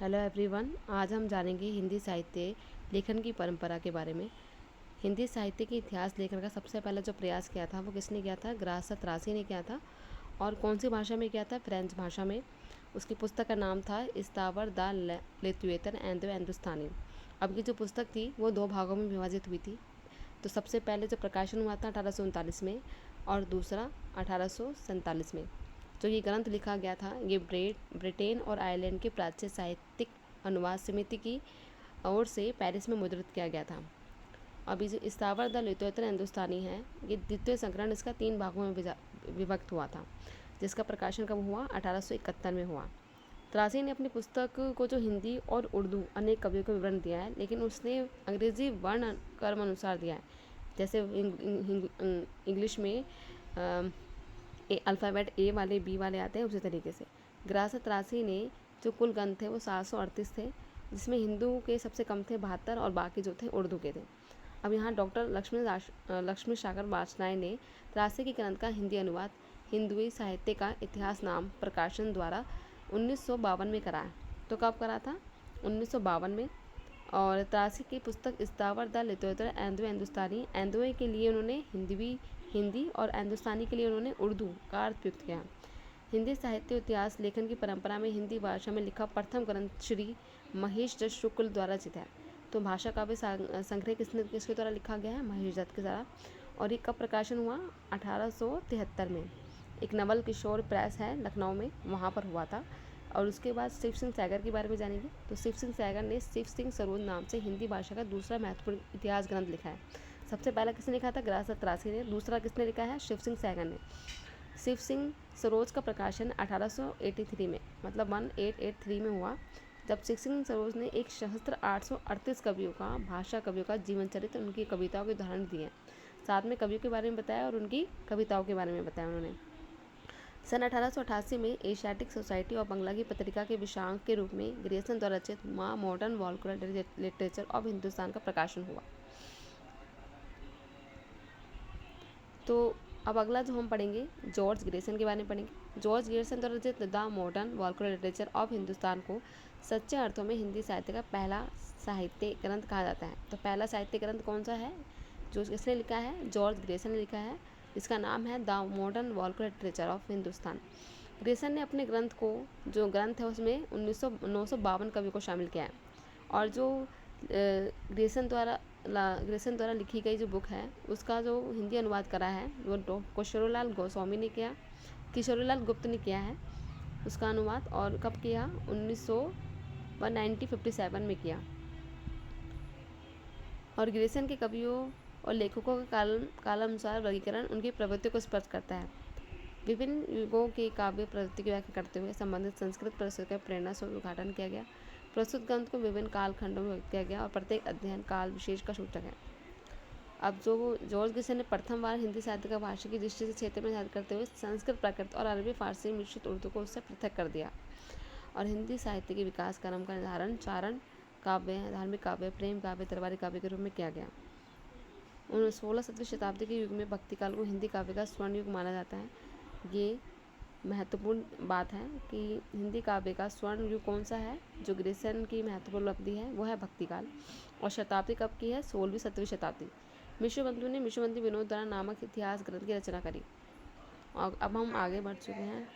Hello everyone, आज हम जानेंगे हिंदी साहित्य लेखन की परंपरा के बारे में। हिंदी साहित्य के इतिहास लेखन का सबसे पहला जो प्रयास किया था वो किसने किया था? ग्रासत त्रासी ने किया था। और कौन सी भाषा में किया था? फ्रेंच भाषा में। उसकी पुस्तक का नाम था इस्तावर द लिथुएतन एंड द हिंदुस्तानी। अब की जो पुस्तक थी वो दो भागों में विभाजित हुई थी। तो सबसे पहले जो प्रकाशन हुआ था 1839 में और दूसरा 1847 में। जो ये ग्रंथ लिखा गया था ये ब्रिटेन और आयरलैंड के प्राच्य साहित्यिक अनुवाद समिति की ओर से पेरिस में मुद्रित किया गया था। अभी जो इस्तावर द लिथुएतन हिंदुस्तानी है ये द्वितीय संस्करण इसका 3 भागों में विभक्त हुआ था, जिसका प्रकाशन कब हुआ? 1871 में हुआ। त्रासी ने अपनी पुस्तक को जो हिंदी और उर्दू अनेक कवियों का विवरण दिया है, लेकिन उसने अंग्रेजी वर्ण क्रम अनुसार दिया है। जैसे इंग्लिश में अल्फ़ाबेट ए वाले बी वाले आते हैं, उसी तरीके से ग्रासत त्रासी ने जो कुल ग्रंथ थे वो 738 थे, जिसमें हिंदू के सबसे कम थे 72 और बाकी जो थे उर्दू के थे। अब यहाँ डॉक्टर लक्ष्मी सागर वात्स्यायन ने त्रासी के ग्रंथ का हिंदी अनुवाद हिंदुई साहित्य का इतिहास नाम प्रकाशन द्वारा 1952 में कराया। तो कब करा था? 1952 में। और त्रासी की पुस्तक इस्तावर द लिथुएतन एंड द हिंदुस्तानी, एंदुए के लिए उन्होंने हिंदी और हिंदुस्तानी के लिए उन्होंने उर्दू का अर्थ प्रयुक्त किया। हिंदी साहित्य इतिहास लेखन की परंपरा में हिंदी भाषा में लिखा प्रथम ग्रंथ श्री महेश दत्त शुक्ल द्वारा रचित है। तो भाषा काव्य संग्रह किसके द्वारा लिखा गया है? महेश दत्त के द्वारा। और ये कब प्रकाशन हुआ? 1873 में। एक नवल किशोर प्रेस है लखनऊ में, वहाँ पर हुआ था। और उसके बाद शिव सिंह सैगर के बारे में जानेंगे। तो शिव सिंह सैगर ने शिव सिंह सरोज नाम से हिंदी भाषा का दूसरा महत्वपूर्ण इतिहास ग्रंथ लिखा है। सबसे पहला किसने लिखा था? ग्रासत त्रासी ने। दूसरा किसने लिखा है? शिव सिंह सैगर ने। शिव सिंह सरोज का प्रकाशन 1883 में, मतलब 1883 में हुआ, जब शिव सिंह सरोज ने एक सहस्त्र 838 कवियों का, भाषा कवियों का जीवन चरित्र, उनकी कविताओं के उदाहरण दिए। साथ में कवियों के बारे में बताया और उनकी कविताओं के बारे में बताया उन्होंने। सन 1888 में एशियाटिक सोसाइटी ऑफ बंगला की पत्रिका के विषयांक के रूप में ग्रेसन द्वारा रचित modern vernacular literature of Hindustan का प्रकाशन हुआ। तो अब अगला जो हम पढ़ेंगे जॉर्ज ग्रेसन के बारे में पढ़ेंगे। जॉर्ज ग्रेसन द्वारा रचित the modern vernacular literature of Hindustan को सच्चे अर्थों में हिंदी साहित्य का पहला साहित्य ग्रंथ कहा जाता है। तो पहला साहित्य ग्रंथ कौन सा है जो किसने लिखा है? जॉर्ज ग्रेसन ने लिखा है। इसका नाम है the modern vernacular literature of Hindustan. Grayson ने अपने ग्रंथ को, जो ग्रंथ है उसमें 952 कवियों को शामिल किया है। और जो ग्रेसन द्वारा लिखी गई जो बुक है उसका जो हिंदी अनुवाद करा है वो किशोरीलाल गोस्वामी ने किया, किशोरीलाल गुप्त ने किया है उसका अनुवाद। और कब किया? 1957 में किया। और ग्रेसन के कवियों और लेखकों का कालानुसार वर्गीकरण उनकी प्रवृत्ति को स्पष्ट करता है। विभिन्न युगों के काव्य प्रवृत्ति की व्याख्या करते हुए संबंधित संस्कृत परिषद का प्रेरणा से उद्घाटन किया गया। प्रस्तुत ग्रंथ को विभिन्न कालखंडों में व्यक्त किया गया और प्रत्येक अध्ययन काल विशेष का सूचक है। अब जो जॉर्ज ग्रेसन ने प्रथम बार हिंदी साहित्य का भाषा की दृष्टि से क्षेत्र में अध्ययन करते हुए संस्कृत, प्राकृत और अरबी फारसी मिश्रित उर्दू को उससे पृथक कर दिया। और हिंदी साहित्य के विकास क्रम का निर्धारण चारण काव्य, धार्मिक काव्य, प्रेम काव्य, दरबारी काव्य के रूप में किया गया। 16-17वीं शताब्दी के युग में भक्ति काल को हिंदी काव्य का स्वर्ण युग माना जाता है। ये महत्वपूर्ण बात है कि हिंदी काव्य का स्वर्ण युग कौन सा है? जो ग्रेसन की महत्वपूर्ण उपलब्धि है वो है भक्ति काल। और शताब्दी कब की है? 16वीं-17वीं शताब्दी। मिश्रबंधु ने मिश्रबंधु विनोद द्वारा नामक इतिहास ग्रंथ की रचना करी। और अब हम आगे बढ़ चुके हैं